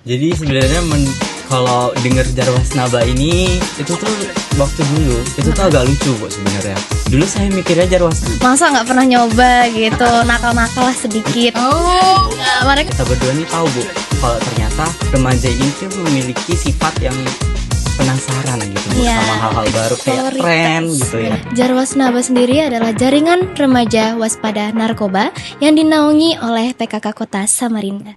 Jadi sebenarnya kalau denger Jarwas Naba ini itu tuh waktu dulu itu tuh agak lucu kok sebenarnya. Dulu saya mikirnya Jarwas Masa nggak pernah nyoba gitu, nakal-nakal lah sedikit. Mereka kita berdua nih tahu Bu kalau ternyata remaja ini tuh memiliki sifat yang penasaran gitu Bu, Iya. sama hal-hal baru kayak Prioritas. tren gitu ya. Jarwas Naba sendiri adalah jaringan remaja waspada narkoba yang dinaungi oleh PKK Kota Samarinda.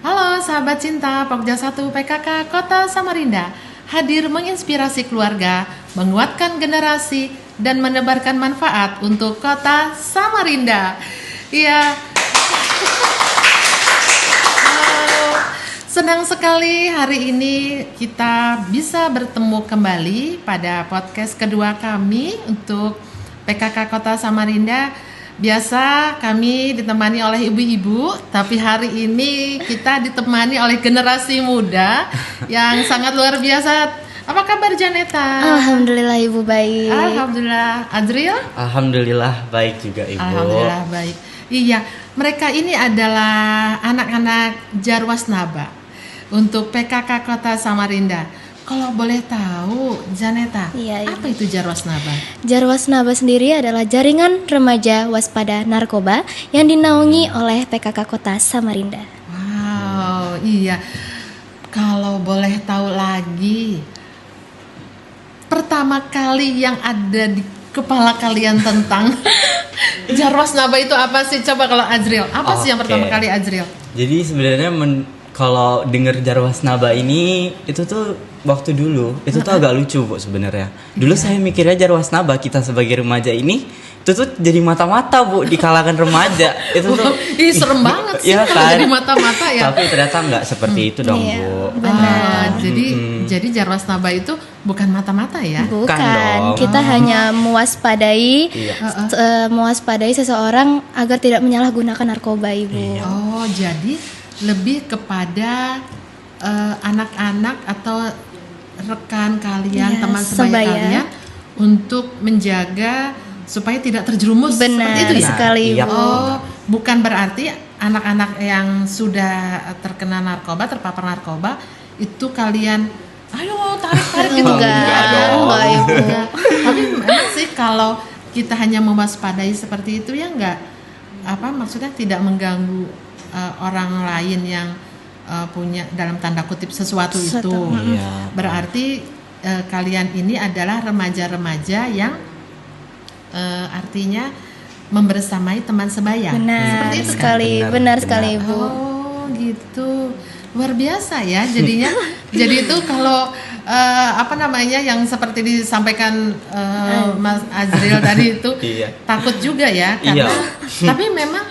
Halo sahabat cinta, Pokja 1 PKK Kota Samarinda hadir menginspirasi keluarga, menguatkan generasi, dan menebarkan manfaat untuk Kota Samarinda. Iya. Senang sekali hari ini kita bisa bertemu kembali pada podcast kedua kami untuk PKK Kota Samarinda. Biasa kami ditemani oleh ibu-ibu, tapi hari ini kita ditemani oleh generasi muda yang sangat luar biasa. Apa kabar Janeta? Alhamdulillah Ibu baik. Alhamdulillah. Adriel? Alhamdulillah baik juga Ibu. Alhamdulillah baik. Iya, mereka ini adalah anak-anak Jarwas Naba untuk PKK Kota Samarinda. Kalau boleh tahu, Janeta, Iya, apa itu Jarwas Naba? Jarwas Naba sendiri adalah jaringan remaja waspada narkoba yang dinaungi oleh PKK Kota Samarinda. Wow, iya. Kalau boleh tahu lagi, pertama kali yang ada di kepala kalian tentang Jarwas Naba itu apa sih? Coba kalau Azriel, apa sih yang Oke. pertama kali Azriel? Jadi sebenarnya kalau denger Jarwas Naba ini itu tuh waktu dulu itu tuh agak lucu Bu sebenarnya. Dulu saya mikirnya Jarwas Naba kita sebagai remaja ini itu tuh jadi mata-mata Bu di kalangan remaja. Itu tuh Ih, serem banget sih Iya kalau kan? jadi mata-mata ya. Tapi ternyata nggak seperti itu dong Iya, Bu. benar. Jadi Jarwas Naba itu bukan mata-mata ya? Bukan, dong. kita hanya mewaspadai Iya. mewaspadai seseorang agar tidak menyalahgunakan narkoba Ibu. Oh, jadi lebih kepada anak-anak atau rekan kalian, Iya, teman sebaya sebaya. kalian untuk menjaga supaya tidak terjerumus Benar seperti itu ya? sekali Iya. Ibu. Oh, bukan berarti anak-anak yang sudah terkena narkoba, terpapar narkoba itu kalian ayo tarik-tarik gitu. Enggak dong. enggak Ibu. Enggak. Tapi memang sih kalau kita hanya mewaspadai seperti itu ya enggak maksudnya tidak mengganggu orang lain yang punya dalam tanda kutip sesuatu itu. Iya. Berarti kalian ini adalah remaja-remaja yang artinya membersamai teman sebaya. Benar Seperti itu kan? sekali, Benar, benar benar. sekali Ibu. Oh gitu, luar biasa ya jadinya. Jadi itu kalau yang seperti disampaikan Mas Azriel tadi itu Iya. takut juga ya karena. Iya. Tapi memang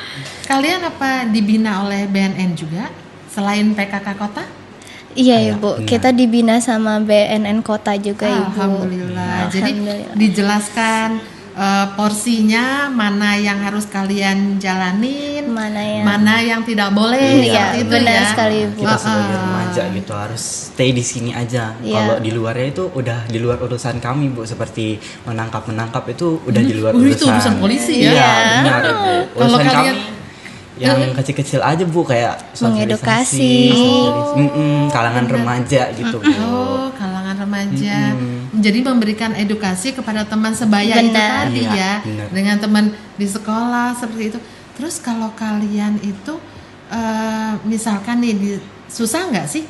kalian apa dibina oleh BNN juga selain PKK Kota? Iya Iya, Ibu, benar. kita dibina sama BNN Kota juga Ibu. Alhamdulillah. Jadi Alhamdulillah. dijelaskan porsinya mana yang harus kalian jalanin, Mana yang tidak boleh. Iya, seperti itu benar ya. sekali Ibu. Kita sebagai remaja gitu harus stay di sini aja. Iya. Kalau di luarnya itu udah di luar urusan kami Bu, seperti menangkap itu udah di luar itu urusan. urusan polisi ya. Iya, benar Bu. Kalau Urusan kalian- kami yang kecil-kecil aja Bu, kayak Mengedukasi. kalangan remaja gitu Bu. Oh, kalangan remaja. Jadi memberikan edukasi kepada teman sebaya itu Benar. tadi Iya, ya. benar. Dengan teman di sekolah seperti itu. Terus kalau kalian itu misalkan nih susah nggak sih?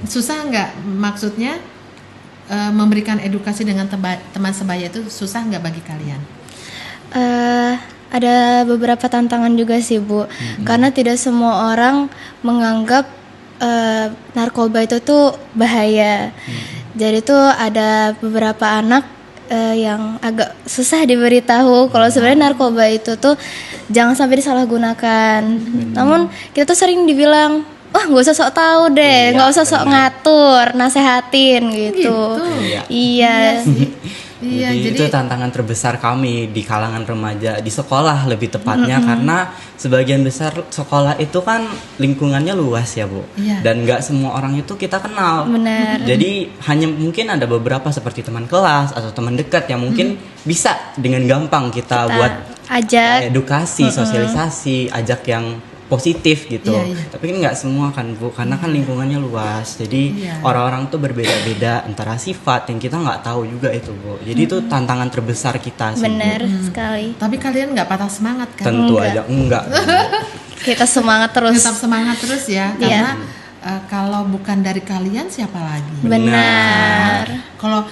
Susah nggak maksudnya memberikan edukasi dengan teman sebaya itu susah nggak bagi kalian? Ada beberapa tantangan juga sih Bu, karena tidak semua orang menganggap narkoba itu tuh bahaya. Jadi tuh ada beberapa anak yang agak susah diberitahu kalau sebenarnya narkoba itu tuh jangan sampai disalahgunakan. Namun kita tuh sering dibilang, wah nggak usah sok tahu deh, Iya, nggak usah sok benar. ngatur, nasehatin gitu. Gitu. Iya. Iya. Iya, jadi itu tantangan terbesar kami di kalangan remaja di sekolah lebih tepatnya, karena sebagian besar sekolah itu kan lingkungannya luas ya Bu, Iya. dan nggak semua orang itu kita kenal. Benar. Jadi hanya mungkin ada beberapa seperti teman kelas atau teman dekat yang mungkin bisa dengan gampang kita buat Ajak. edukasi, sosialisasi, ajak yang positif gitu. Iya, iya. Tapi kan nggak semua kan Bu, karena kan lingkungannya luas. Jadi Iya. orang-orang tuh berbeda-beda antara sifat yang kita nggak tahu juga itu Bu. Jadi itu tantangan terbesar kita sih Bu. Benar sekali. Tapi kalian nggak patah semangat kan? Tentu Enggak. aja enggak. Bu. Kita semangat terus. Tetap semangat terus ya, Iya. karena kalau bukan dari kalian siapa lagi? Benar. Kalau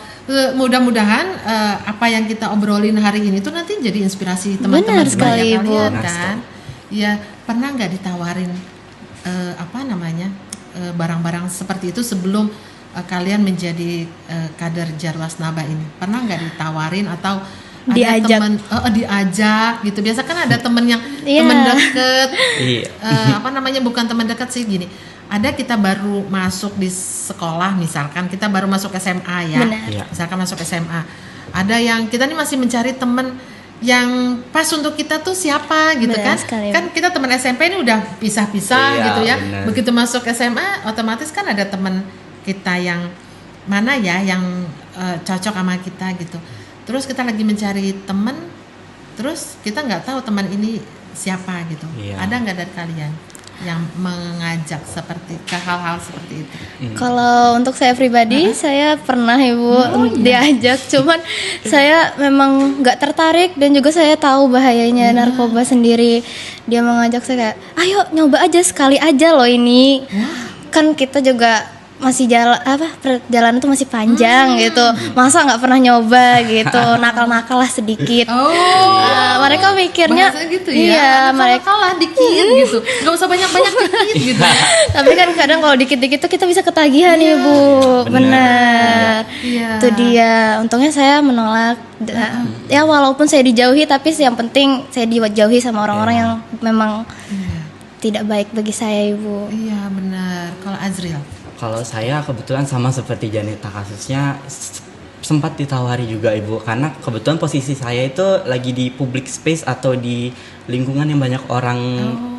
mudah-mudahan apa yang kita obrolin hari ini tuh nanti jadi inspirasi teman-teman Benar sekali, sebaya Ibu. kalian Benar kan. Ya, pernah nggak ditawarin barang-barang seperti itu sebelum kalian menjadi kader Jarwas Naba ini? Pernah nggak ditawarin atau ada Diajak. teman diajak gitu? Biasa kan ada temen yang Iya. temen deket, Iya. bukan teman dekat sih, gini. Ada kita baru masuk di sekolah, misalkan kita baru masuk SMA ya. Benar. Iya. Misalkan masuk SMA. Ada yang kita nih masih mencari temen yang pas untuk kita tuh siapa gitu Benar kan. sekali. Kan kita teman SMP ini udah pisah-pisah Iya, gitu ya. benar. Begitu masuk SMA otomatis kan ada teman kita yang mana ya yang cocok sama kita gitu. Terus kita lagi mencari teman, terus kita nggak tahu teman ini siapa gitu. Iya. Ada nggak dari kalian yang mengajak seperti ke hal-hal seperti itu? Kalau untuk saya pribadi, saya pernah Ibu diajak, cuman saya memang nggak tertarik dan juga saya tahu bahayanya narkoba sendiri. Dia mengajak saya kayak, ayo nyoba aja sekali aja loh ini. Kan kita juga masih perjalanan tuh masih panjang gitu. Masa nggak pernah nyoba gitu, nakal-nakal lah sedikit. Mereka mikirnya Bahasanya gitu ya. iya, mereka kalah dikit gitu. Nggak usah banyak-banyak dikit gitu. tapi kan kadang kalau dikit-dikit tuh kita bisa ketagihan Ibu. Benar. Iya. Itu dia. Untungnya saya menolak. Ya walaupun saya dijauhi, tapi yang penting saya dijauhi sama orang-orang yang memang tidak baik bagi saya Ibu. Iya benar. Kalau Azril? Kalau saya kebetulan sama seperti Janeta kasusnya sempat ditawari juga Ibu, karena kebetulan posisi saya itu lagi di public space atau di lingkungan yang banyak orang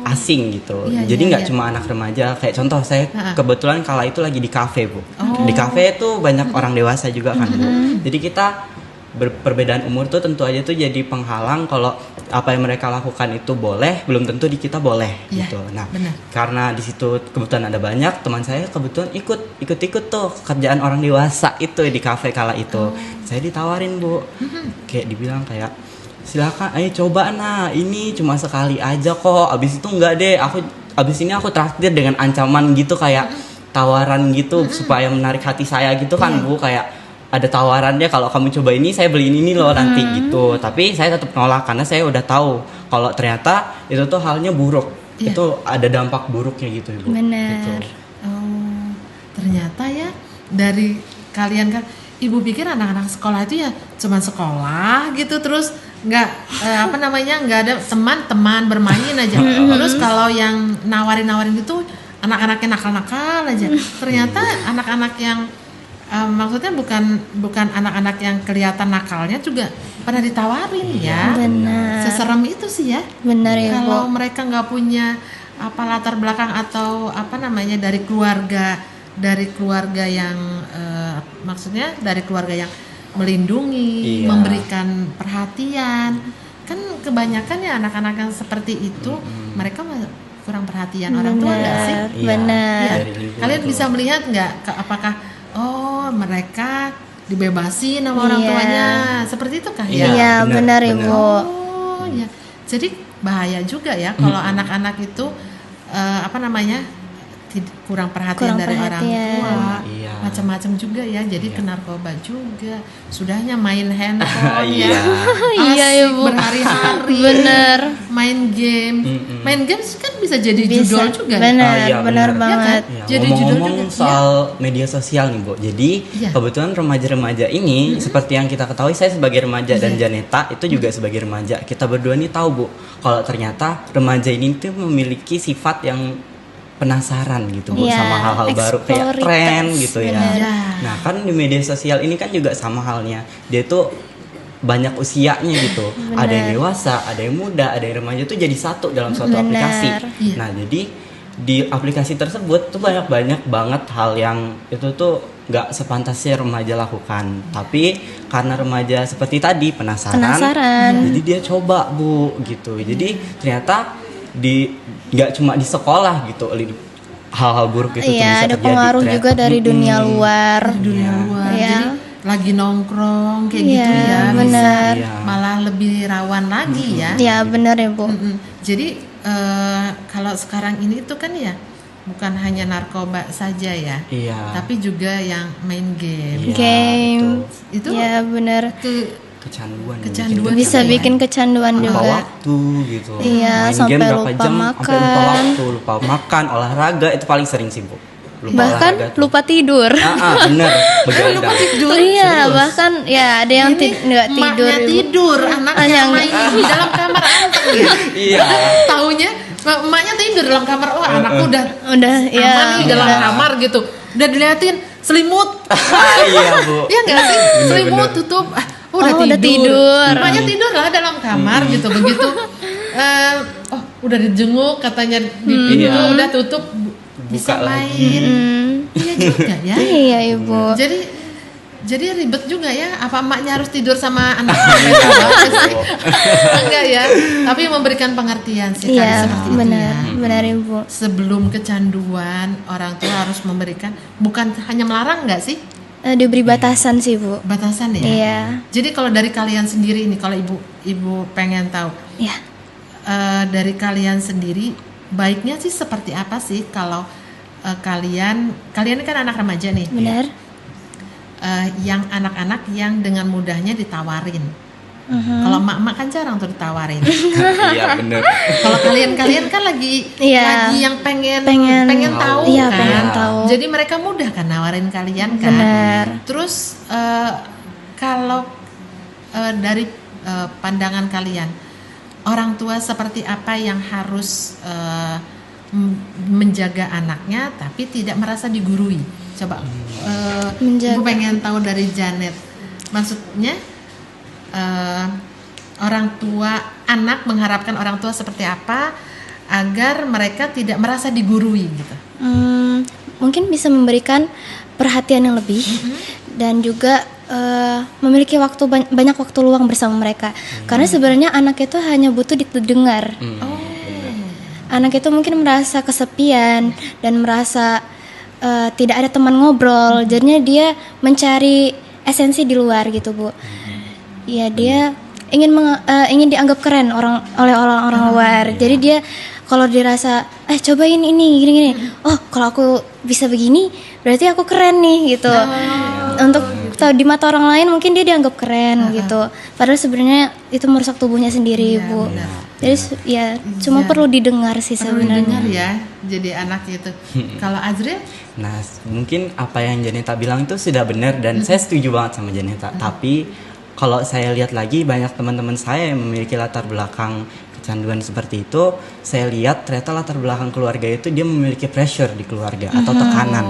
asing gitu. Iya, Jadi iya, nggak iya. cuma anak remaja. Kayak contoh saya kebetulan kala itu lagi di kafe Bu. Di kafe itu banyak orang dewasa juga kan Bu. Jadi kita perbedaan umur tuh tentu aja tuh jadi penghalang kalau apa yang mereka lakukan itu boleh, belum tentu di kita boleh Iya, gitu. Nah, benar. karena di situ kebetulan ada banyak teman saya kebetulan ikut tuh kerjaan orang dewasa itu di kafe kala itu. Saya ditawarin Bu, kayak dibilang kayak silakan, ayo coba ini cuma sekali aja kok. Abis itu enggak deh, abis ini aku traktir dengan ancaman gitu kayak tawaran gitu supaya menarik hati saya gitu kan Bu, kayak ada tawarannya kalau kamu coba ini saya beliin ini loh nanti gitu. Tapi saya tetap nolak karena saya udah tahu kalau ternyata itu tuh halnya buruk. Iya. Itu ada dampak buruknya gitu Ibu. Benar. Gitu. Oh, ternyata ya dari kalian kan, Ibu pikir anak-anak sekolah itu ya cuman sekolah gitu, terus nggak nggak ada teman-teman bermain aja. Terus kalau yang nawarin itu anak-anaknya nakal-nakal aja. Ternyata anak-anak yang maksudnya bukan anak-anak yang kelihatan nakalnya juga pernah ditawarin ya. Benar. Seserem itu sih ya. Benar ya Kalau Bu. mereka nggak punya latar belakang atau dari keluarga yang maksudnya dari keluarga yang melindungi, Iya. memberikan perhatian. Kan kebanyakan ya anak-anak yang seperti itu mereka kurang perhatian orang tua nggak sih? Iya, Benar. Iya. dari lingkungan Kalian tuh. bisa melihat nggak apakah mereka dibebasin sama orang Iya. tuanya seperti itu kah Iya, ya? Iya, benar benar. Ibu. Oh ya, jadi bahaya juga ya kalau anak-anak itu kurang perhatian Kurang dari orang perhatian. tua, Iya. macam-macam juga ya. Jadi Iya. ke narkoba juga, sudahnya main handphone ya, Iya. Iya, asik Ibu. berhari-hari, Bener. main game, main games kan bisa jadi judul juga. Benar, iya, benar benar. banget. Iya Ya, Jadi judul ngomong-ngomong juga, soal media sosial nih Bu. Jadi Iya. kebetulan remaja-remaja ini seperti yang kita ketahui, saya sebagai remaja dan Janeta itu juga sebagai remaja. Kita berdua nih tahu Bu, kalau ternyata remaja ini tuh memiliki sifat yang penasaran gitu Bu, Iya, sama hal-hal baru kayak tren exploritas, gitu ya. benar. Ya. Nah kan di media sosial ini kan juga sama halnya, dia tuh banyak usianya gitu. Ada yang dewasa, ada yang muda, ada yang remaja tuh jadi satu dalam suatu Benar. aplikasi. Iya. Nah jadi di aplikasi tersebut tuh banyak banget hal yang itu tuh nggak sepantasnya remaja lakukan. Tapi karena remaja seperti tadi penasaran. Jadi dia coba Bu gitu. Jadi ternyata nggak cuma di sekolah gitu hal-hal buruk itu tuh bisa Iya, ada terjadi. pengaruh Ternyata- juga dari dunia luar. Dunia luar. Iya. Jadi lagi nongkrong kayak Iya, gitu ya, bisa benar. Iya. malah lebih rawan lagi ya. Ya benar ya Bu. Jadi kalau sekarang ini tuh kan ya bukan hanya narkoba saja ya, Iya. tapi juga yang main game. Iya, Game. betul. Itu Ya benar. Kecanduan. Kecanduan Bisa Kecanduan. bikin kecanduan lupa juga. waktu gitu. Iya, Main sampai game berapa lupa jam sampai lupa makan. waktu, lupa makan, olahraga itu paling sering sih Bu. Lupa Bahkan olahraga tuh. lupa tidur. Bener, Lupa begadang. tidur. Iya, bahkan ya ada yang nggak tidur. Emaknya Ibu. tidur, anaknya Yang- main di dalam kamar anteng ya. Iya. Taunya emaknya tidur dalam kamar. Oh, anakku udah Udah ya. aman nih dalam udah. kamar gitu. Udah diliatin selimut. Iya Bu. Iya nggak sih? Selimut tutup. Udah Oh, udah tidur. Emaknya tidur lah dalam kamar gitu. Begitu udah dijenguk katanya di pintu Iya. udah tutup bisa Buka main. lagi. Iya juga ya. Iya Ibu. Jadi ribet juga ya. Apa emaknya harus tidur sama anaknya? Enggak ya. Tapi memberikan pengertian sih kan Iya seperti itu benar, ya. benar Ibu. Sebelum kecanduan, orang tua harus memberikan, bukan hanya melarang nggak sih, Diberi batasan sih Bu. batasan ya. Iya. Jadi kalau dari kalian sendiri nih, kalau ibu pengen tahu Iya. dari kalian sendiri, baiknya sih seperti apa sih kalau kalian kan anak remaja nih, Benar. yang anak-anak yang dengan mudahnya ditawarin. Kalau emak-emak kan jarang tuh ditawarin. Iya bener. Kalau kalian kan lagi Iya. yang pengen Pengen tahu Iya, kan. pengen tahu. Jadi mereka mudah kan nawarin kalian kan. Benar. Terus kalau dari pandangan kalian, orang tua seperti apa yang harus menjaga anaknya tapi tidak merasa digurui? Coba Menjaga. Ibu pengen tahu dari Janet. Maksudnya orang tua, anak mengharapkan orang tua seperti apa agar mereka tidak merasa digurui gitu. Mungkin bisa memberikan perhatian yang lebih dan juga memiliki banyak waktu luang bersama mereka. Karena sebenarnya anak itu hanya butuh didengar. Anak itu mungkin merasa kesepian dan merasa tidak ada teman ngobrol. Jadinya dia mencari esensi di luar gitu Bu. Ya dia ingin dianggap keren oleh orang-orang luar. Jadi dia kalau dirasa cobain ini gini-gini. Oh, kalau aku bisa begini, berarti aku keren nih gitu. Untuk di mata orang lain mungkin dia dianggap keren gitu. Padahal sebenarnya itu merusak tubuhnya sendiri, Iya, Bu. benar. Jadi cuma perlu didengar sih Perlu sebenarnya. dengar ya, jadi anak itu. Kalau Azril, Nah, mungkin apa yang Janeta bilang itu sudah benar dan saya setuju banget sama Janeta. Tapi kalau saya lihat lagi banyak teman-teman saya yang memiliki latar belakang kecanduan seperti itu, saya lihat ternyata latar belakang keluarga itu dia memiliki pressure di keluarga atau tekanan.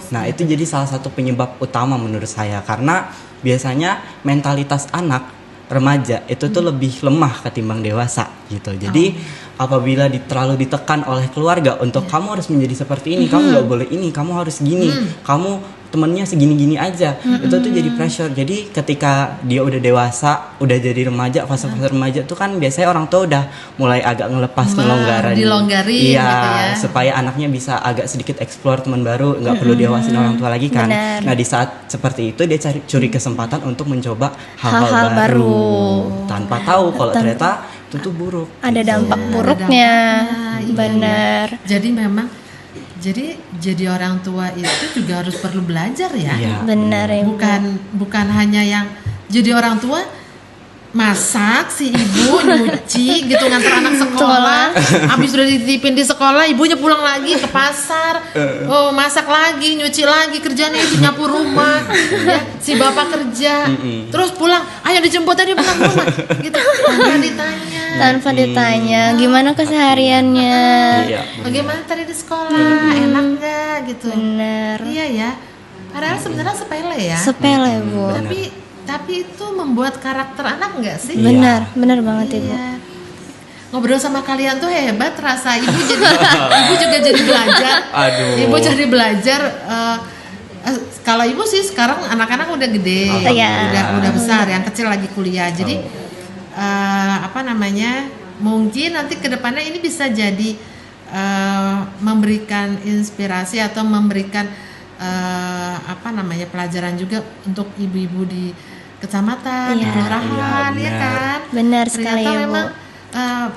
Nah, itu jadi salah satu penyebab utama menurut saya karena biasanya mentalitas anak remaja itu tuh lebih lemah ketimbang dewasa gitu. Jadi apabila terlalu ditekan oleh keluarga untuk kamu harus menjadi seperti ini, kamu nggak boleh ini, kamu harus gini, kamu temennya segini-gini aja, itu tuh jadi pressure. Jadi ketika dia udah dewasa, udah jadi remaja, fase-fase remaja tuh kan biasanya orang tua udah mulai agak ngelepas kelonggaran, dilonggarin iya, gitu ya. supaya anaknya bisa agak sedikit explore teman baru, nggak perlu diawasin orang tua lagi kan. Benar. Nah di saat seperti itu dia curi kesempatan untuk mencoba hal-hal Hal-hal baru baru. tanpa tahu kalau ternyata itu tuh buruk. Ada dampak Ada buruknya. dampaknya, iya, Benar. jadi memang jadi orang tua itu juga harus perlu belajar ya. Iya. Benar ya. Bu. Bukan hanya yang jadi orang tua masak si ibu nyuci gitu ngantar anak sekolah, habis sudah dititipin di sekolah ibunya pulang lagi ke pasar, masak lagi nyuci lagi, kerjanya itu nyapu rumah ya, si bapak kerja terus pulang ayo dijemput tadi pulang rumah gitu tanpa ditanya tanpa ditanya gimana kesehariannya. Iya. Bagaimana tadi di sekolah, enak nggak gitu? Bener. Iya ya. Padahal sebenarnya sepele ya. Sepele Bu. Tapi itu membuat karakter anak nggak sih? Benar, benar banget Ibu. Iya. Ngobrol sama kalian tuh hebat, rasa ibu juga jadi belajar. Aduh. Ibu jadi belajar. Kalau ibu sih sekarang anak-anak udah gede, udah besar, yang kecil lagi kuliah. Jadi mungkin nanti kedepannya ini bisa jadi memberikan inspirasi atau memberikan pelajaran juga untuk ibu-ibu di kecamatan, di kelurahan, ya kan? Benar sekali Ternyata Ibu. memang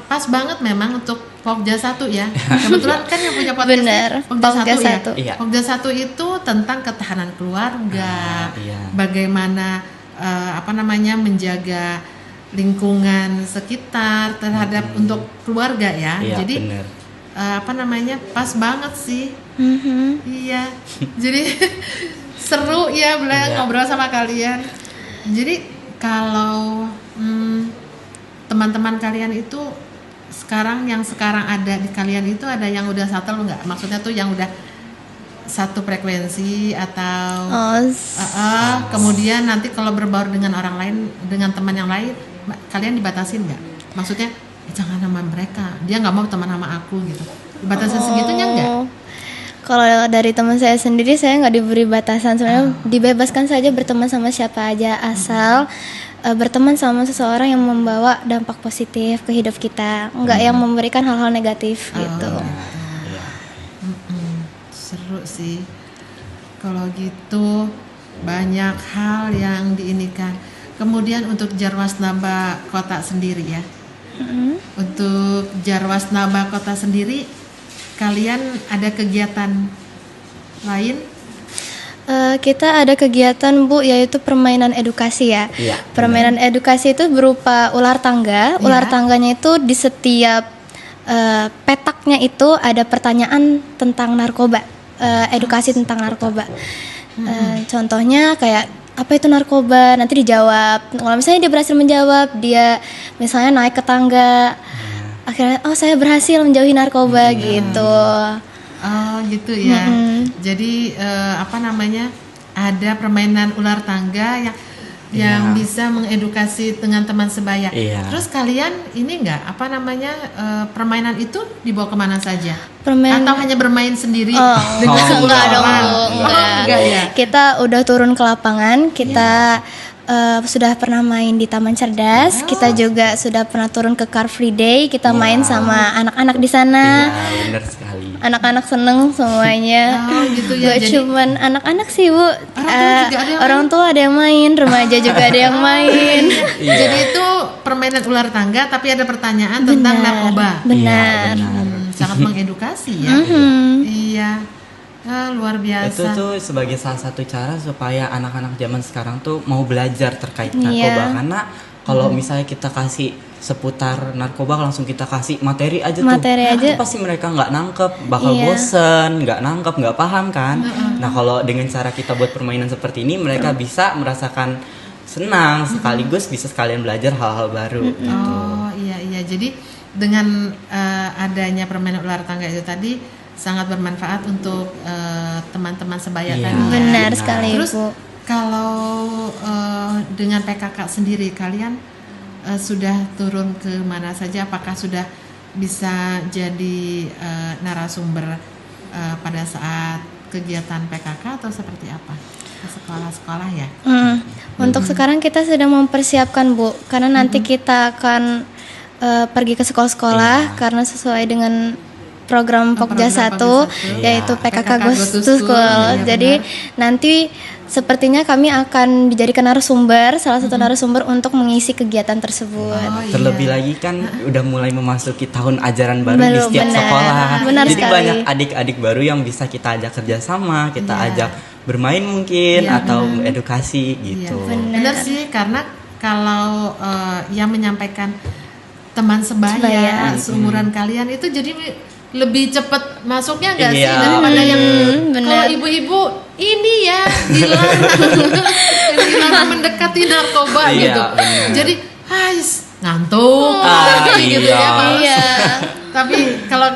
pas banget memang untuk Pokja 1 ya. Kebetulan kan yang punya podcast Bener, Pokja 1 ya. Iya. Pokja 1 itu tentang ketahanan keluarga, bagaimana menjaga lingkungan sekitar terhadap untuk keluarga ya. Iya, Jadi bener. pas banget sih. Iya. Jadi seru ya ngobrol sama kalian. Jadi kalau teman-teman kalian itu yang sekarang ada di kalian itu ada yang udah settle nggak? Maksudnya tuh yang udah satu frekuensi atau kemudian nanti kalau berbaur dengan orang lain, dengan teman yang lain, kalian dibatasin nggak? Maksudnya jangan sama mereka, dia nggak mau teman sama aku gitu. Dibatasin segitunya nggak? Kalau dari teman saya sendiri, saya nggak diberi batasan, sebenarnya dibebaskan saja berteman sama siapa aja asal berteman sama seseorang yang membawa dampak positif ke hidup kita, nggak yang memberikan hal-hal negatif gitu. Seru sih. Kalau gitu banyak hal yang diinikan. Kemudian untuk Jarwasnaba Kota sendiri ya. Untuk Jarwasnaba Kota sendiri, kalian ada kegiatan lain? Kita ada kegiatan Bu, yaitu permainan edukasi ya. Permainan edukasi itu berupa ular tangga. Ular tangganya itu di setiap petaknya itu ada pertanyaan tentang narkoba, edukasi tentang narkoba. Contohnya kayak apa itu narkoba, nanti dijawab. Kalau misalnya dia berhasil menjawab, dia misalnya naik ke tangga, akhirnya saya berhasil menjauhi narkoba gitu. Oh gitu ya. Jadi ada permainan ular tangga yang bisa mengedukasi dengan teman sebaya. Terus kalian ini permainan itu dibawa kemana saja? Atau hanya bermain sendiri dengan semua orang? Enggak ya. Kita udah turun ke lapangan, kita sudah pernah main di Taman Cerdas, kita juga sudah pernah turun ke Car Free Day, kita main sama anak-anak di sana. Iya, benar sekali. Anak-anak seneng semuanya. Gitu ya. Gak cuman anak-anak sih Bu, orang tua ada yang main, remaja juga ada yang main. Jadi itu permainan ular tangga tapi ada pertanyaan tentang narkoba. Benar. Sangat mengedukasi ya. Iya. Luar biasa. Itu tuh sebagai salah satu cara supaya anak-anak zaman sekarang tuh mau belajar terkait narkoba. Karena kalau misalnya kita kasih seputar narkoba langsung kita kasih materi aja, itu pasti mereka nggak nangkep, bakal bosen, nggak nangkep, nggak paham kan. Nah kalau dengan cara kita buat permainan seperti ini, mereka bisa merasakan senang sekaligus bisa sekalian belajar hal-hal baru. Oh iya. Jadi dengan adanya permainan ular tangga itu tadi sangat bermanfaat untuk teman-teman sebaya tadi. Benar sekali. Terus Bu, kalau dengan PKK sendiri kalian sudah turun ke mana saja? Apakah sudah bisa jadi narasumber pada saat kegiatan PKK atau seperti apa? Ke sekolah-sekolah ya? Untuk sekarang kita sedang mempersiapkan Bu, karena nanti kita akan pergi ke sekolah-sekolah karena sesuai dengan program Pokja 1 yaitu PKK Goes to School. Jadi nanti sepertinya kami akan dijadikan narasumber, salah satu narasumber untuk mengisi kegiatan tersebut. Terlebih lagi kan udah mulai memasuki tahun ajaran baru di setiap sekolah. Jadi sekali. banyak adik-adik baru yang bisa kita ajak kerjasama, kita ajak bermain mungkin atau edukasi gitu. Benar sih, karena kalau yang menyampaikan teman sebaya seumuran kalian itu jadi lebih cepat masuknya nggak sih daripada yang kalau ibu-ibu ini ya dilarang mendekati narkoba gitu. Jadi ngantuk gitu iya. ya Pak. Iya. Tapi kalau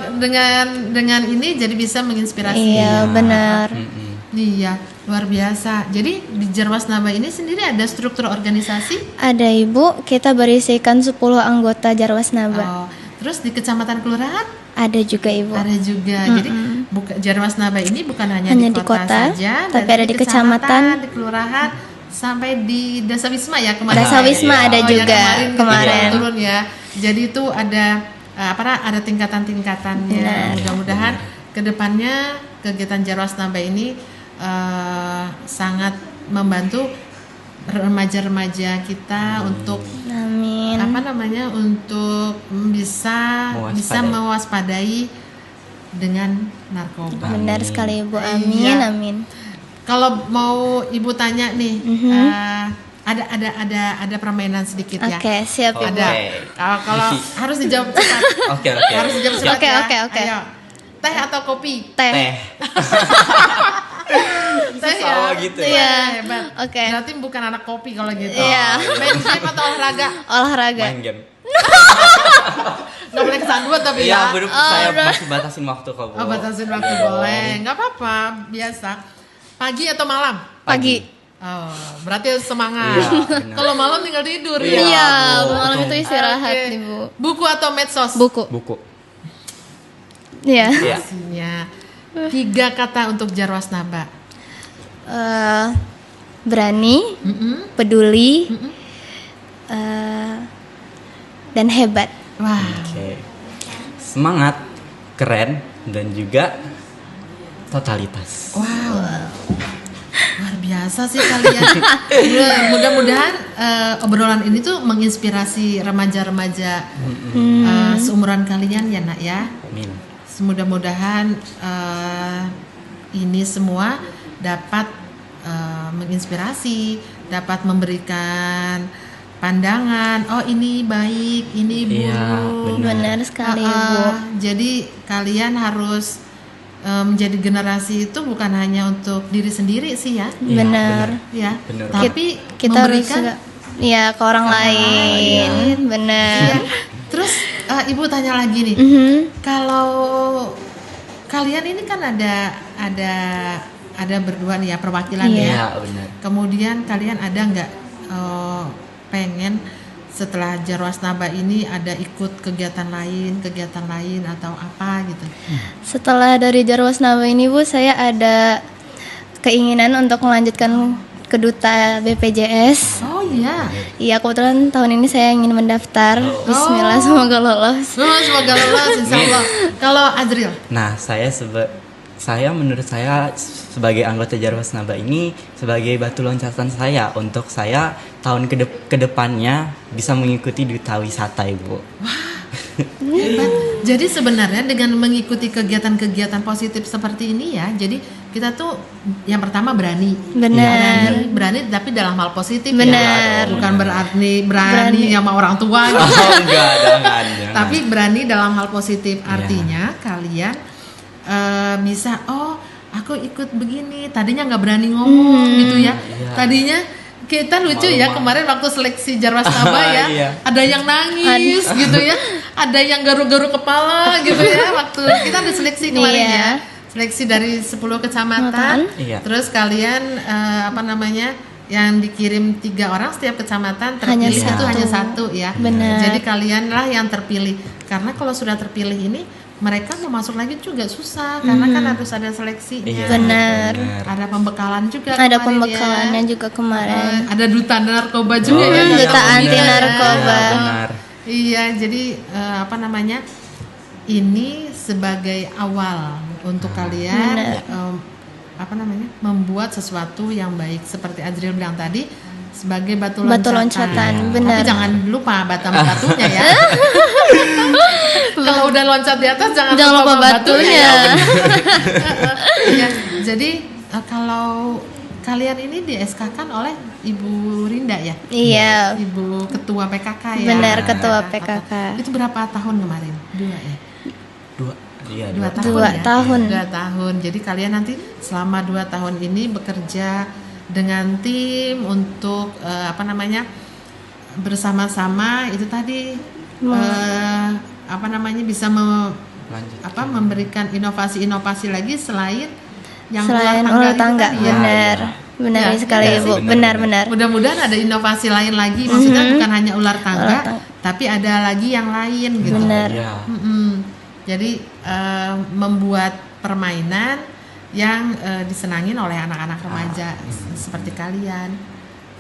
dengan ini jadi bisa menginspirasi. Iya, benar. Iya, luar biasa. Jadi di Jarwasnaba ini sendiri ada struktur organisasi? Ada Ibu, kita berisikan 10 anggota Jarwasnaba. Oh, terus di kecamatan kelurahan Ada juga Ibu. ada juga. Jadi Jarwasnaba ini bukan hanya Hanya di kota saja, tapi ada di kecamatan, di kelurahan, sampai di Desa Wisma ya kemarin. Desa Wisma ada Oh, juga ya, kemarin. turun ya. Jadi itu ada ada tingkatan-tingkatannya. Mudah-mudahan kedepannya kegiatan Jarwasnaba ini sangat membantu remaja-remaja kita untuk Amin. untuk bisa mewaspadai dengan narkoba. Benar sekali Ibu. Amin, Iya. amin. Kalau mau Ibu tanya nih, ada permainan sedikit ya. Oke, siap Ibu. Ada. Kalau harus dijawab cepat. Oke. Harus dijawab cepat Oke, ya. oke. Ayo. Teh atau kopi? Teh. Teh Sama ya. gitu Teh, ya. hebat. Oke. Berarti bukan anak kopi kalau gitu. Iya. Main game atau olahraga? Olahraga. Main game. Nggak boleh kecanduan tapi Iya, ya. bener, saya masih batasin waktu kok, Bu. Oh, batasin waktu boleh. Nggak apa-apa, biasa. Pagi atau malam? Pagi. Oh, berarti semangat. Iya, benar. Kalau malam tinggal tidur ya. Iya, Bu. malam itu istirahat Oke. Ibu. Buku atau medsos? Buku. Buku. Iya. Iya. Pastinya. 3 kata untuk Jarwasnaba. Berani, peduli, dan hebat. Wah, Oke. Semangat, keren, dan juga totalitas. wow. Luar biasa sih kalian. Mudah-mudahan obrolan ini tuh menginspirasi remaja-remaja seumuran kalian ya Nak ya. Amin. Mudah-mudahan ini semua dapat menginspirasi, dapat memberikan pandangan. Oh ini baik, ini buruk. Iya, Benar sekali Ibu. Jadi kalian harus menjadi generasi itu bukan hanya untuk diri sendiri sih ya, Benar. ya. Benar. Tapi Kita harus memberikan. juga ya ke orang lain. Benar. Ya. Terus Ibu tanya lagi nih, kalau kalian ini kan ada berdua nih ya perwakilan Iya. ya. Iya, benar. Kemudian kalian ada nggak pengen setelah Jarwasnaba ini ada ikut kegiatan lain atau apa gitu? Setelah dari Jarwasnaba ini Bu, saya ada keinginan untuk melanjutkan ke duta BPJS. Oh iya. Iya, kebetulan tahun ini saya ingin mendaftar. Bismillah, semoga lolos. Semoga lolos insya Allah. Kalau Azril? Nah, menurut saya sebagai anggota Jarwasnaba ini sebagai batu loncatan saya untuk saya tahun kedepannya bisa mengikuti duta wisata, Ibu. Hebat. Jadi sebenarnya dengan mengikuti kegiatan-kegiatan positif seperti ini ya, jadi kita tuh yang pertama berani. Benar. Berani tapi dalam hal positif Benar. ya. Bukan berani sama orang tua gitu. Oh, enggak, jangan. Tapi berani dalam hal positif. Artinya kalian bisa aku ikut begini. Tadinya nggak berani ngomong gitu ya. Tadinya kita lucu ya kemarin waktu seleksi Jarwasnaba ya, Iya. ada yang nangis gitu ya, ada yang garu-garu kepala gitu ya waktu kita ada seleksi kemarin Iya. ya, seleksi dari 10 kecamatan. Iya. Terus kalian yang dikirim 3 orang setiap kecamatan, Hanya terpilih itu satu. hanya satu ya. Benar. Jadi kalianlah yang terpilih. Karena kalau sudah terpilih ini mereka mau masuk lagi juga susah karena kan harus ada seleksinya. Iya, Benar. Ada pembekalan juga. Ada kemarin pembekalannya ya. juga kemarin. Ada duta narkoba juga Oh, ya. iya, Duta Kak anti Bunda ya. narkoba. Iya, benar. Iya, jadi ini sebagai awal untuk kalian membuat sesuatu yang baik seperti Azril bilang tadi sebagai batu loncatan. Benar. Tapi jangan lupa batunya ya. Kalau udah loncat di atas jangan lupa batunya. Ya, jadi kalau kalian ini di SK-kan oleh Ibu Rinda ya? Iya. Ibu Ketua PKK ya? Benar, Ketua PKK. Itu berapa tahun kemarin? 2 ya? 2 2 tahun Dua ya? tahun. 2 tahun. Jadi kalian nanti selama 2 tahun ini bekerja dengan tim untuk bersama-sama itu tadi bisa Lanjut. memberikan inovasi-inovasi lagi selain yang Selain ular ular tangga tangga, itu tadi ya. benar Ya, sekali iya Ibu, sih. benar-benar. Mudah-mudahan ada inovasi lain lagi, maksudnya bukan hanya ular tangga, Ular tangga. tapi ada lagi yang lain gitu. Benar. Iya. Jadi membuat permainan yang disenangin oleh anak-anak remaja seperti kalian.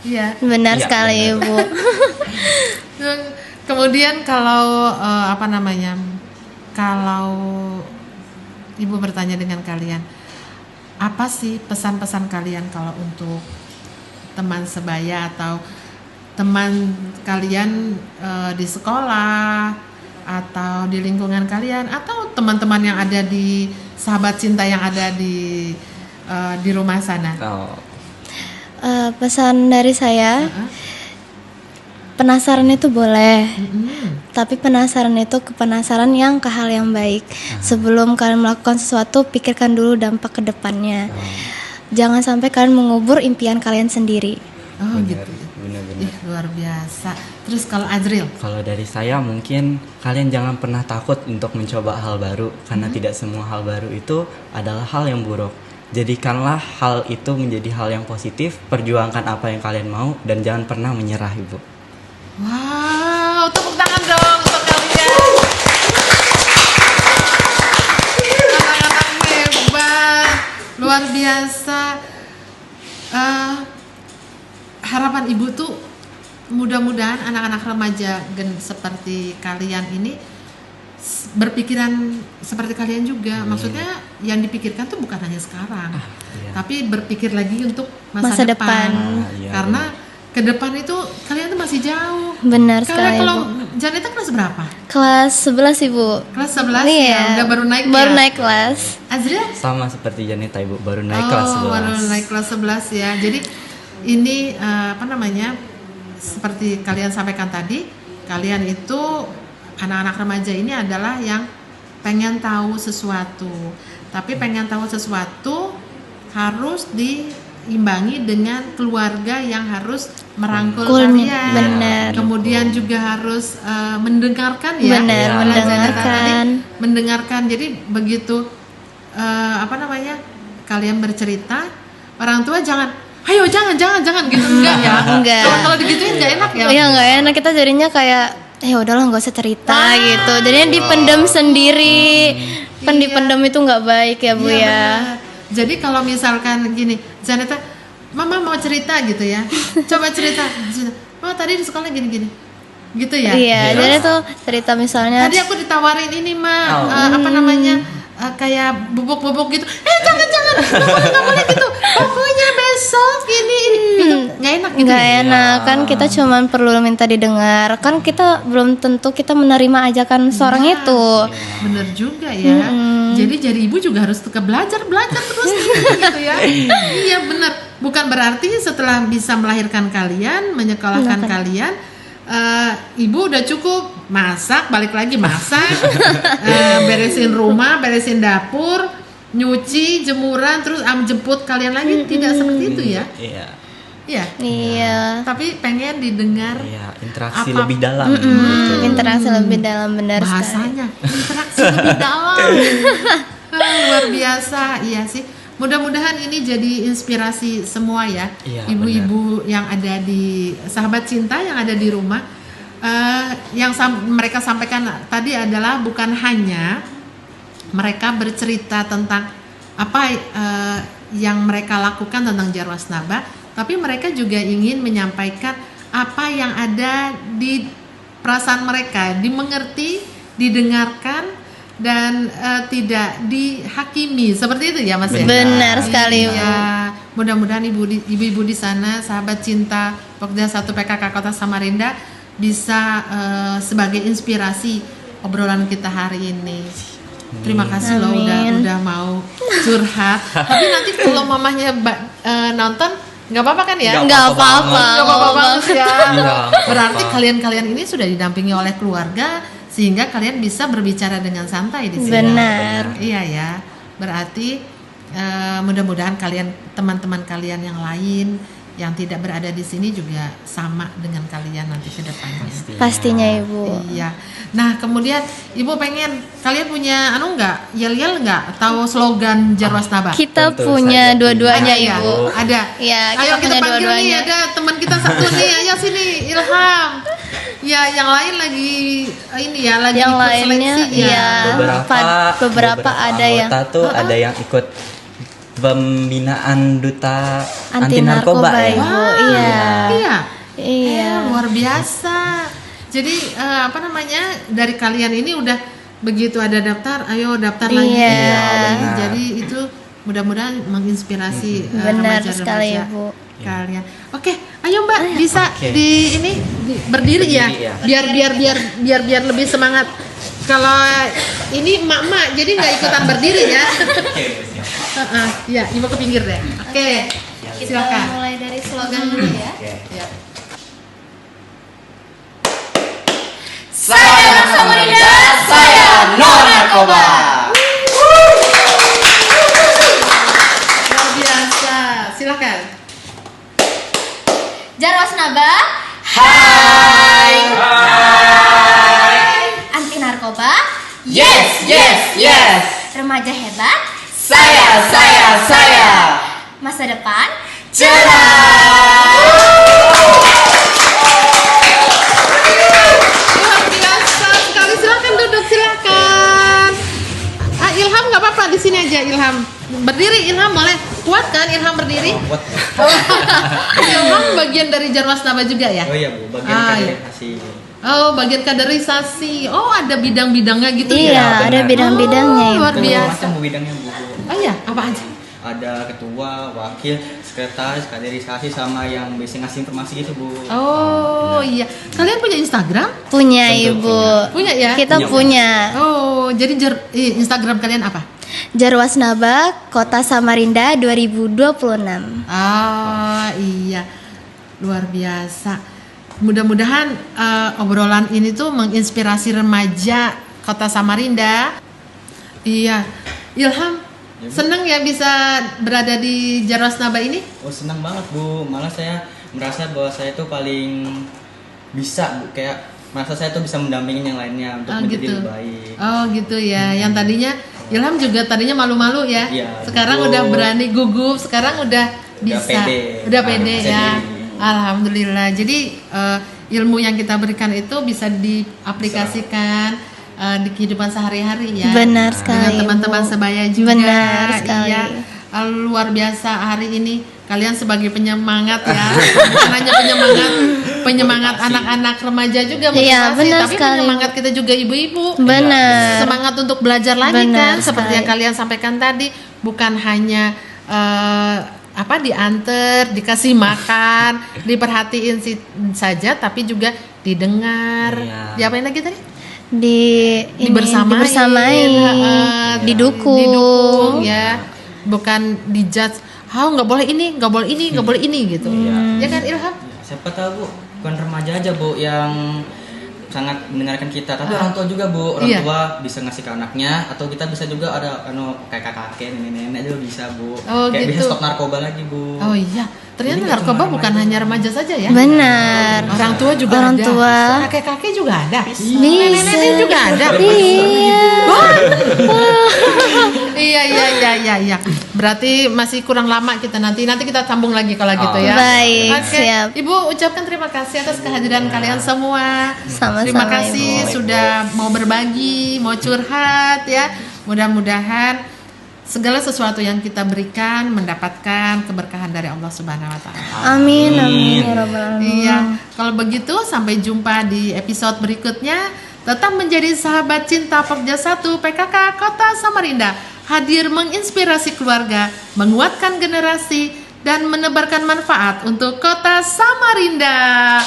Iya. Benar Iya, sekali benar. Ibu. Kemudian kalau kalau Ibu bertanya dengan kalian, apa sih pesan-pesan kalian kalau untuk teman sebaya atau teman kalian di sekolah atau di lingkungan kalian atau teman-teman yang ada di sahabat cinta yang ada di rumah sana? Oh, Pesan dari saya, penasaran itu boleh, tapi penasaran itu penasaran yang ke hal yang baik. Sebelum kalian melakukan sesuatu, pikirkan dulu dampak ke depannya. Jangan sampai kalian mengubur impian kalian sendiri. Oh gitu. benar-benar. Ih, luar biasa. Terus kalau Azril? Kalau dari saya mungkin kalian jangan pernah takut untuk mencoba hal baru karena tidak semua hal baru itu adalah hal yang buruk. Jadikanlah hal itu menjadi hal yang positif, perjuangkan apa yang kalian mau dan jangan pernah menyerah, Ibu. Wow, tepuk tangan dong untuk kalian. Anak-anak hebat, luar biasa. Harapan Ibu tuh mudah-mudahan anak-anak remaja seperti kalian ini berpikiran seperti kalian juga. Maksudnya yang dipikirkan tuh bukan hanya sekarang, iya. tapi berpikir lagi untuk Masa depan. Iya, Karena ke depan itu kalian tuh masih jauh. Benar Karena sekali kalau Ibu. Janita kelas berapa? Kelas 11 Ibu. Kelas 11 Iya. ya, udah baru naik Baru ya? naik kelas. Azril? Sama seperti Janita, Ibu, baru naik kelas 11. Baru naik kelas 11 ya. Jadi ini seperti kalian sampaikan tadi, kalian itu anak-anak remaja ini adalah yang pengen tahu sesuatu. Tapi pengen tahu sesuatu harus diimbangi dengan keluarga yang harus merangkul Kulnya, kalian. benar. Kemudian juga harus mendengarkan ya. Benar, Kalau Janita tadi mendengarkan. mendengarkan. Jadi begitu kalian bercerita, orang tua jangan ayo jangan gitu, enggak ya. Enggak. Kalau digituin enggak enak ya. Iya nggak enak, kita jadinya kayak ya udahlah nggak usah cerita gitu. Jadinya dipendam sendiri. Kan dipendam itu nggak baik ya Bu Iya, ya. benar. Jadi kalau misalkan gini, Janeta, Mama mau cerita gitu ya. Coba cerita. Oh tadi di sekolah gini-gini. Gitu ya. Iya, jadi tuh cerita misalnya. Tadi aku ditawarin ini mah Oh. kayak bubuk-bubuk gitu. Jangan nggak boleh gitu. Pokoknya besok ini gitu. Nggak enak gitu. Nggak ya? enak kan, kita cuman perlu minta didengar. Kan kita belum tentu kita menerima ajakan seorang itu. Bener juga ya. Jadi ibu juga harus suka belajar terus gitu ya. Iya bener. Bukan berarti setelah bisa melahirkan kalian, menyekolahkan kalian, ibu udah cukup masak, balik lagi masak, beresin rumah, beresin dapur, nyuci, jemuran, terus jemput kalian lagi. Tidak seperti itu ya. Iya. Iya. Iya. Tapi pengen didengar Iya, interaksi Apa- lebih dalam gitu. Interaksi lebih dalam, benar sekali. bahasanya, interaksi lebih dalam. Luar biasa, iya sih. Mudah-mudahan ini jadi inspirasi semua ya, Iya, ibu-ibu yang ada di sahabat cinta yang ada di rumah. Yang mereka sampaikan tadi adalah bukan hanya mereka bercerita tentang apa yang mereka lakukan tentang Jarwasnaba, tapi mereka juga ingin menyampaikan apa yang ada di perasaan mereka, dimengerti, didengarkan, dan tidak dihakimi. Seperti itu ya Mas ya? Benar sekali Bu. Iya. Mudah-mudahan ibu-ibu di sana, sahabat cinta Pokja 1 PKK Kota Samarinda bisa sebagai inspirasi obrolan kita hari ini. Terima kasih loh Amin. udah mau curhat. Tapi nanti kalau mamahnya nonton nggak apa-apa kan ya? Nggak apa-apa. Nggak apa-apa banget ya. Iya, nggak Berarti apa-apa. kalian ini sudah didampingi oleh keluarga sehingga kalian bisa berbicara dengan santai di sini. Benar. Iya ya. Berarti mudah-mudahan teman-teman kalian yang lain yang tidak berada di sini juga sama dengan kalian nanti ke depannya. Pastinya Ibu. Iya. Nah, kemudian Ibu pengen kalian punya nggak? Yel-yel nggak? Atau slogan Jarwasnaba? Kita Tentu punya saja dua-duanya Ada ya? Ibu. Ada. Iya, Ayo kita punya panggil nih, dua-duanya. ada teman kita satu nih. Ayo sini, Ilham. Ya, yang lain lagi ini ya, lagi Yang ikut lainnya seleksi ya. iya. Beberapa ada yang anggota tuh ada yang ikut pembinaan duta anti narkoba ya. Ibu. Iya. Iya. Iya. Luar biasa. Jadi dari kalian ini udah begitu ada daftar, ayo daftar lagi. Iya. benar. Jadi itu mudah-mudahan menginspirasi Benar remaja-remaja sekali, Ibu. kalian. Oke, ayo Mbak bisa Oke. berdiri ya. Berdiri ya. Biar lebih semangat. Kalau ini emak-emak jadi nggak ikutan berdiri ya. Ya, Ibu ke pinggir deh. Oke. Kita Silakan. mulai dari slogan dulu ya. Ya. Saya Samarinda, saya no narkoba. Luar biasa. Silakan. Jarwasnaba, Hai. anti narkoba, Yes, yes, yes. remaja hebat, Saya. masa depan. Luar biasa sekali. Silakan duduk, silakan. Ilham nggak apa-apa di sini aja Ilham. Berdiri Ilham boleh. Kuat kan Ilham berdiri? Ilham bagian dari Jarwasnaba juga ya? Oh iya Bu, bagian Ah, iya. kaderisasi. Oh, bagian kaderisasi. Oh, ada bidang-bidangnya gitu Iya, ya? ada benar. bidang-bidangnya. Oh, luar Ibu. biasa. Macam Bu bidangnya Bu. Oh iya, apa aja? Ada ketua, wakil, sekretaris, kaderisasi sama yang biasa ngasih informasi gitu Bu. Oh iya. Kalian punya Instagram? Punya Tentu Ibu. Punya ya? Kita Punya. punya. Oh, jadi Instagram kalian apa? Jarwasnaba Kota Samarinda 2026. Ah iya, luar biasa. Mudah-mudahan obrolan ini tuh menginspirasi remaja Kota Samarinda. Iya, Ilham, seneng ya bisa berada di Jarwasnaba ini? Oh senang banget Bu, malah saya merasa bahwa saya tuh paling bisa Bu, kayak merasa saya tuh bisa mendampingin yang lainnya untuk menjadi gitu. lebih baik. Oh gitu ya. Yang tadinya Ilham juga tadinya malu-malu ya. Iya, Sekarang gugup. udah berani gugup. Sekarang udah bisa. pede. Udah pede Bisa ya. diri. Alhamdulillah. Jadi ilmu yang kita berikan itu bisa diaplikasikan di kehidupan sehari-hari ya. Benar Dengan sekali, teman-teman Bu. sebaya juga. Benar sekali. Iya. Luar biasa hari ini kalian sebagai penyemangat ya. Bukan hanya penyemangat anak-anak remaja juga motivasi, Iya, benar tapi sekali, penyemangat kita juga ibu-ibu. Benar. Semangat untuk belajar lagi Benar kan, seperti sekali. yang kalian sampaikan tadi, bukan hanya diantar, dikasih makan, diperhatiin saja, tapi juga didengar. Iya. Diapain lagi tadi? Dibersamain, didukung. Didukung ya, bukan dijudge. Nggak boleh ini, nggak boleh ini, nggak boleh ini gitu. Ya kan Ilham? Siapa tahu Bu, bukan remaja aja Bu yang sangat mendengarkan kita, tapi orang tua juga Bu. Orang Iya. tua bisa ngasih ke anaknya, atau kita bisa juga ada kayak kakek, nenek-nenek juga bisa Bu. Oh, Kayak gitu. bisa stop narkoba lagi Bu. Oh iya, ternyata Jadi narkoba cuma bukan remaja. hanya remaja saja ya. Benar. Orang tua juga Orang ada. tua. Kakek-kakek juga ada. Bisa. Nenek-nenek juga ada. Iya. Iya. Berarti masih kurang lama kita nanti kita sambung lagi kalau gitu ya. Baik, Oke. siap. Ibu ucapkan terima kasih atas kehadiran kalian semua. Sama-sama, Terima kasih Ibu. sudah mau berbagi, mau curhat ya. Mudah-mudahan segala sesuatu yang kita berikan mendapatkan keberkahan dari Allah Subhanahu wa taala. Amin, amin ya rabbal alamin. Iya, kalau begitu sampai jumpa di episode berikutnya. Tetap menjadi sahabat cinta Pokja 1 PKK Kota Samarinda. Hadir menginspirasi keluarga, menguatkan generasi, dan menebarkan manfaat untuk Kota Samarinda.